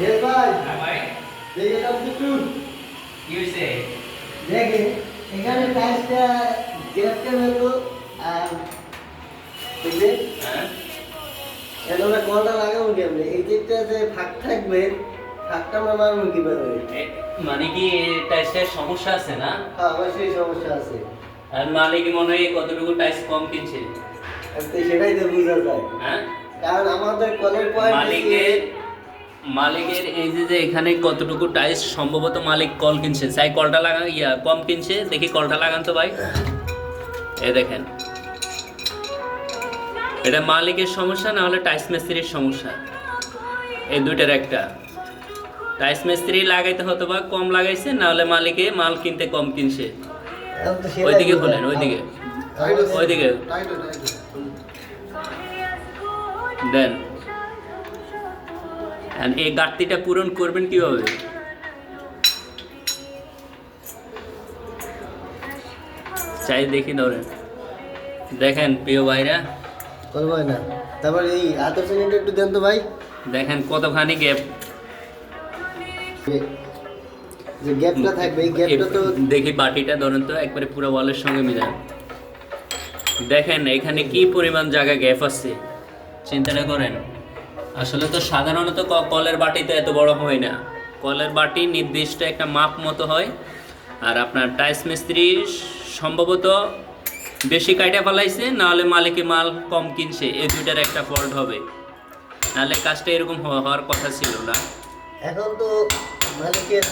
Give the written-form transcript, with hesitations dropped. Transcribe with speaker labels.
Speaker 1: Yes, ভাই
Speaker 2: হ্যাঁ ভাই
Speaker 1: দেখে দাও একটু
Speaker 2: কি হয়েছে?
Speaker 1: দেখে এখানে টাইলসটা গ্যাপটা হলো আর বুঝলে
Speaker 2: হ্যাঁ
Speaker 1: এখানে কলটা লাগাবো কেমনে এই যেটা যে ফাঁক থাকবে ফাঁকটা আমরা মারবো কিভাবে?
Speaker 2: মানে কি টাইসের সমস্যা আছে না?
Speaker 1: হ্যাঁ অবশ্যই সমস্যা আছে
Speaker 2: আর মালিক মনে হয় কতটুকু টাইস কম কিনছে।
Speaker 1: তো সেটাই তো বোঝা যায়
Speaker 2: হ্যাঁ
Speaker 1: কারণ আমাদের কলের পয়েন্ট
Speaker 2: মালিকের এই যে এখানে কতটুকু টাইস সম্ভবত মালিক কল কিনছে, চাই কলটা লাগান কম কিনছে, দেখি কলটা লাগান তো ভাই। এ দেখেন, এটা মালিকের সমস্যা না হলে টাইস মিস্ত্রির সমস্যা, এই দুইটার একটা। টাইস মিস্ত্রি লাগাইতে হতো বা কম লাগাইছে, না হলে মালিকে মাল কিনতে কম কিনছে। ওইদিকে খোলেন, ওইদিকে ওইদিকে দেন। আর এই ঘাটতিটা পূরণ করবেন কিভাবে? চাই দেখি, ধরেন দেখেন প্রিয় ভাইরা,
Speaker 1: করবো না তারপর এই আদর্শ নেটটা একটু দেন তো ভাই
Speaker 2: দেখেন কতখানি গ্যাপ।
Speaker 1: যে গ্যাপটা থাকবে এই গ্যাপটা তো
Speaker 2: দেখি বাটিটা ধরেন তো একবারে পুরো ওয়ালের সঙ্গে মিলান। দেখেন এখানে কি পরিমাণ জায়গা গ্যাপ আছে, চিন্তাটা করেন। আসলে তো সাধারণত কলের বাটিতে এত বড় হয় না, কলের বাটি নির্দিষ্ট একটা মাপ মতো হয়। আর আপনার টাইস মিস্ত্রি সম্ভবত বেশি কাইটা ফেলাইছে, নাহলে মালিকে মাল কম কিনছে, এই দুইটার একটা ফল্ট হবে, নাহলে কাজটা এরকম হওয়ার কথা ছিল না।
Speaker 1: এখন তো মালিকের